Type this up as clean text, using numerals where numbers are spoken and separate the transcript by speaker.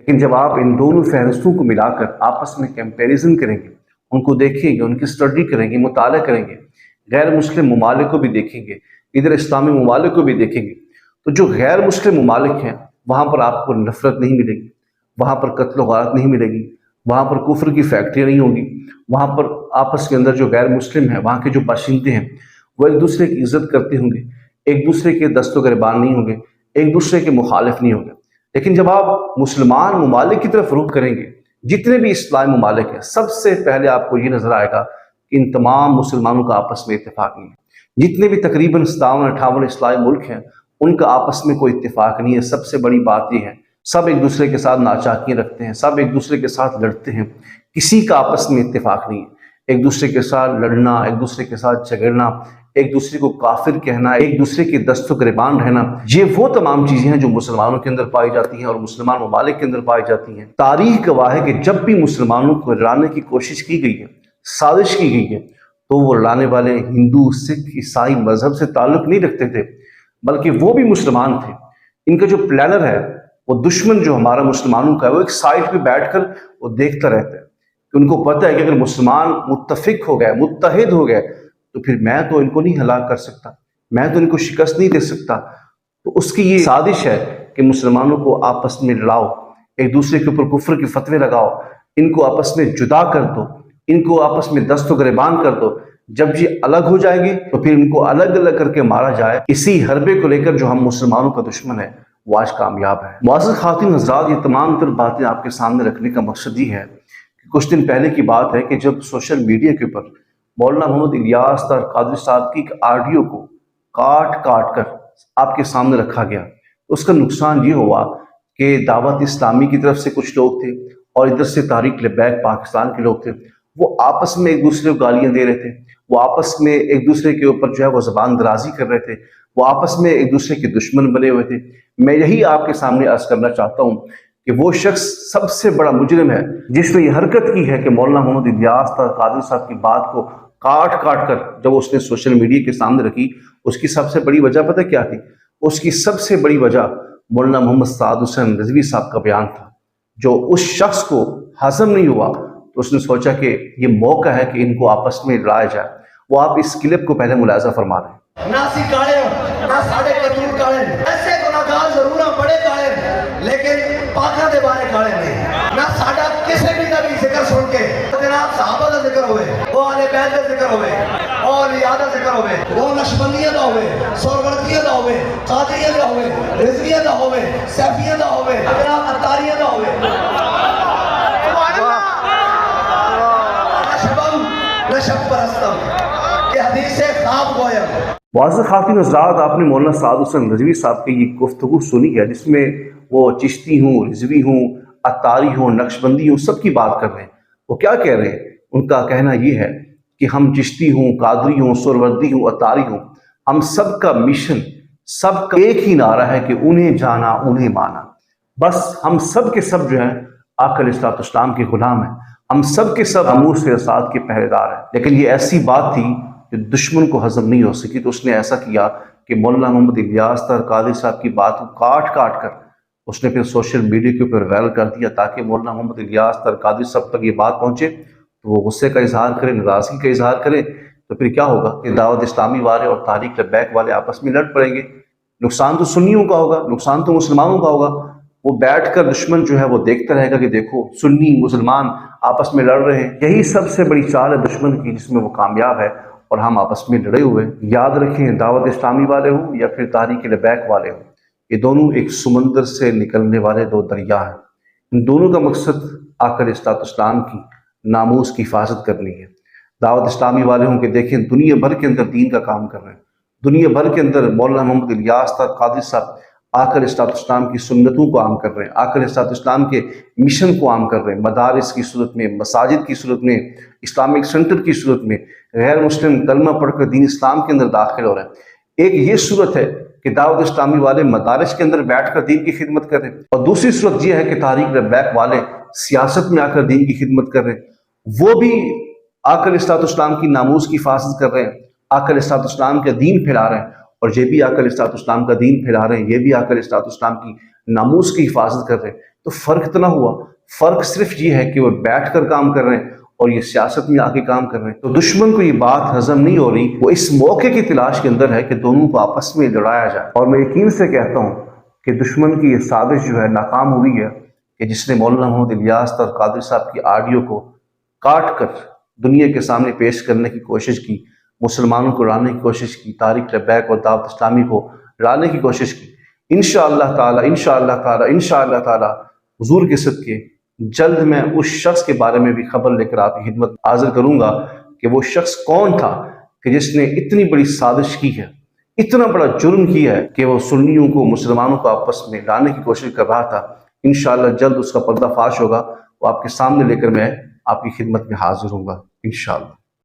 Speaker 1: لیکن جب آپ ان دونوں فہرستوں کو ملا کر آپس میں کمپیریزن کریں گے، ان کو دیکھیں گے، ان کی اسٹڈی کریں گے، مطالعہ کریں گے، غیر مسلم ممالک کو بھی دیکھیں گے، ادھر اسلامی ممالک کو بھی دیکھیں گے، تو جو غیر مسلم ممالک ہیں وہاں پر آپ کو نفرت نہیں ملے گی، وہاں پر قتل و غارت نہیں ملے گی، وہاں پر کفر کی فیکٹریاں نہیں ہوگی، وہاں پر آپس کے اندر جو غیر مسلم ہیں، وہاں کے جو باشندے ہیں، وہ ایک دوسرے کی عزت کرتے ہوں گے، ایک دوسرے کے دست و گریبان نہیں ہوں گے، ایک دوسرے کے مخالف نہیں ہوں گے۔ لیکن جب آپ مسلمان ممالک کی طرف رخ کریں گے، جتنے بھی اسلامی ممالک ہیں، سب سے پہلے آپ کو یہ نظر آئے گا کہ ان تمام مسلمانوں کا آپس میں اتفاق نہیں ہے۔ جتنے بھی تقریباً 57-58 اسلامی ملک ہیں، ان کا آپس میں کوئی اتفاق نہیں ہے۔ سب سے بڑی بات یہ ہے، سب ایک دوسرے کے ساتھ ناچاکیاں رکھتے ہیں، سب ایک دوسرے کے ساتھ لڑتے ہیں، کسی کا آپس میں اتفاق نہیں ہے۔ ایک دوسرے کے ساتھ لڑنا، ایک دوسرے کے ساتھ جھگڑنا، ایک دوسرے کو کافر کہنا، ایک دوسرے کے دست و گریبان رہنا، یہ وہ تمام چیزیں ہیں جو مسلمانوں کے اندر پائی جاتی ہیں اور مسلمان ممالک کے اندر پائی جاتی ہیں۔ تاریخ گواہ ہے کہ جب بھی مسلمانوں کو لڑانے کی کوشش کی گئی ہے، سازش کی گئی ہے، تو وہ لڑانے والے ہندو، سکھ، عیسائی مذہب سے تعلق نہیں رکھتے تھے، بلکہ وہ بھی مسلمان تھے۔ ان کا جو پلانر ہے، وہ دشمن جو ہمارا مسلمانوں کا ہے، وہ ایک سائڈ پہ بیٹھ کر وہ دیکھتا رہتا ہے کہ ان کو پتہ ہے کہ اگر مسلمان متفق ہو گئے، متحد ہو گئے، تو پھر میں تو ان کو نہیں ہلاک کر سکتا، میں تو ان کو شکست نہیں دے سکتا۔ تو اس کی یہ سازش ہے کہ مسلمانوں کو آپس میں لڑاؤ، ایک دوسرے کے اوپر کفر کے فتوے لگاؤ، ان کو آپس میں جدا کر دو، ان کو آپس میں دست و گریبان کر دو۔ جب یہ الگ ہو جائے گی تو پھر ان کو الگ الگ کر کے مارا جائے۔ اسی حربے کو لے کر جو ہم مسلمانوں کا دشمن ہے وہ آج کامیاب ہے۔ معزز خواتین حضرات، یہ تمام تر باتیں آپ کے سامنے رکھنے کا مقصد یہ ہے کہ کچھ دن پہلے کی بات ہے کہ جب سوشل میڈیا کے اوپر مولانا محمد الیاس قادری صاحب کی ایک آڈیو کو کاٹ کاٹ کر آپ کے سامنے رکھا گیا، اس کا نقصان یہ ہوا کہ دعوت اسلامی کی طرف سے کچھ لوگ تھے اور ادھر سے تحریک لبیک پاکستان کے لوگ تھے، وہ آپس میں ایک دوسرے کو گالیاں دے رہے تھے، وہ آپس میں ایک دوسرے کے اوپر جو ہے وہ زبان درازی کر رہے تھے، وہ آپس میں ایک دوسرے کے دشمن بنے ہوئے تھے۔ میں یہی آپ کے سامنے عرض کرنا چاہتا ہوں کہ وہ شخص سب سے بڑا مجرم ہے جس نے یہ حرکت کی ہے کہ مولانا محمد الیاس قادری صاحب کی بات کو کاٹ کاٹ کر جب اس نے سوشل میڈیا کے سامنے رکھی۔ اس کی سب سے بڑی وجہ پتہ کیا تھی؟ اس کی سب سے بڑی وجہ مولانا محمد سعد حسین رضوی صاحب کا بیان تھا، جو اس شخص کو ہضم نہیں ہوا، تو اس نے سوچا کہ یہ موقع ہے کہ ان کو آپس میں لڑایا جائے۔ وہ آپ اس کلپ کو پہلے ملاحظہ فرما رہے ہیں۔
Speaker 2: ناسی کالے ہو، نہ ساڑے قتول کالے، ایسے گناہگار ضرور ہیں، بڑے کالے، لیکن پاکاں دے بارے کالے نہیں۔ نہ ساڑا کسی بھی نبی ذکر سن کے جناب صحابہ دا ذکر ہوئے، وہ آل بیت دا ذکر ہوئے، اور یادہ ذکر ہوئے، وہ نشبندیہ دا ہوئے، سوروردیہ دا ہوئے، قادریہ دا ہوئے، رضویہ دا ہوئے، سیفیہ دا ہوئے، جناب اتاریہ دا ہوئے، نشبم نشب پرستم کہ حدیث خواب گویم۔
Speaker 1: معزز خواتین حضرات، آپ نے مولانا سعد حسین رضوی صاحب کی یہ گفتگو سنی ہے جس میں وہ چشتی ہوں، رضوی ہوں، اتاری ہوں، نقشبندی ہوں، سب کی بات کر رہے ہیں۔ وہ کیا کہہ رہے ہیں؟ ان کا کہنا یہ ہے کہ ہم چشتی ہوں، قادری ہوں، سوروردی ہوں، اتاری ہوں، ہم سب کا مشن، سب کا ایک ہی نعرہ ہے کہ انہیں جانا، انہیں مانا۔ بس ہم سب کے سب جو ہیں آقا علیہ الصلوۃ والسلام کے غلام ہیں، ہم سب کے سب امور سے اسات کے پہرے دار ہیں۔ لیکن یہ ایسی بات تھی جو دشمن کو ہضم نہیں ہو سکی، تو اس نے ایسا کیا کہ مولانا محمد الیاس قادری صاحب کی بات کو کاٹ کاٹ کر اس نے پھر سوشل میڈیا کے اوپر وائرل کر دیا تاکہ مولانا محمد الیاس قادری صاحب تک یہ بات پہنچے تو وہ غصے کا اظہار کرے، ناراضگی کا اظہار کرے۔ تو پھر کیا ہوگا کہ دعوت اسلامی والے اور تحریک لبیک والے آپس میں لڑ پڑیں گے۔ نقصان تو سنیوں کا ہوگا، نقصان تو مسلمانوں کا ہوگا۔ وہ بیٹھ کر دشمن جو ہے وہ دیکھتا رہے گا کہ دیکھو سنی مسلمان آپس میں لڑ رہے ہیں۔ یہی سب سے بڑی چال ہے دشمن کی جس میں وہ کامیاب ہے، اور ہم آپس میں لڑے ہوئے۔ یاد رکھیں، دعوت اسلامی والے ہوں یا پھر تحریک لبیک والے ہوں، یہ دونوں ایک سمندر سے نکلنے والے دو دریا ہیں۔ ان دونوں کا مقصد آقا علیہ الصلوۃ والسلام کی ناموس کی حفاظت کرنی ہے۔ دعوت اسلامی والے ہوں کہ دیکھیں دنیا بھر کے اندر دین کا کام کر رہے ہیں، دنیا بھر کے اندر مولانا محمد الیاس قادری صاحب آقا علیہ الصلوۃ والسلام کی سنتوں کو عام کر رہے ہیں، آقا علیہ الصلوۃ والسلام کے مشن کو عام کر رہے ہیں، مدارس کی صورت میں، مساجد کی صورت میں، اسلامک سینٹر کی صورت میں غیر مسلم کلمہ پڑھ کر دین اسلام کے اندر داخل ہو رہے ہیں۔ ایک یہ صورت ہے کہ دعوت اسلامی والے مدارس کے اندر بیٹھ کر دین کی خدمت کر رہے ہیں، اور دوسری صورت یہ ہے کہ تحریک لبیک والے سیاست میں آ کر دین کی خدمت کر رہے ہیں۔ وہ بھی آقا علیہ الصلوۃ والسلام کی ناموس کی حفاظت کر رہے ہیں، آقا علیہ الصلوۃ والسلام کا دین پھیلا رہے ہیں، اور یہ بھی آقا علیہ الصلوۃ والسلام کا دین پھیلا رہے ہیں، یہ بھی آقا علیہ الصلوۃ والسلام کی ناموس کی حفاظت کر رہے ہیں، تو فرق اتنا ہوا، فرق صرف یہ ہے کہ وہ بیٹھ کر کام کر رہے ہیں اور یہ سیاست میں آ کے کام کر رہے ہیں۔ تو دشمن کو یہ بات ہضم نہیں ہو رہی، وہ اس موقع کی تلاش کے اندر ہے کہ دونوں کو آپس میں لڑایا جائے۔ اور میں یقین سے کہتا ہوں کہ دشمن کی یہ سازش جو ہے ناکام ہوئی ہے، کہ جس نے مولانا محمد الیاس اور قادری صاحب کی آڈیو کو کاٹ کر دنیا کے سامنے پیش کرنے کی کوشش کی، مسلمانوں کو لانے کی کوشش کی، تحریک لبیک اور دعوت اسلامی کو لانے کی کوشش کی۔ انشاءاللہ تعالی انشاءاللہ تعالی حضور کے صدقے جلد میں اس شخص کے بارے میں بھی خبر لے کر آپ کی خدمت حاضر کروں گا کہ وہ شخص کون تھا کہ جس نے اتنی بڑی سازش کی ہے، اتنا بڑا جرم کیا ہے کہ وہ سنیوں کو مسلمانوں کو آپس میں لانے کی کوشش کر رہا تھا۔ انشاءاللہ جلد اس کا پردہ فاش ہوگا، وہ آپ کے سامنے لے کر میں آپ کی خدمت میں حاضر ہوں گا انشاءاللہ۔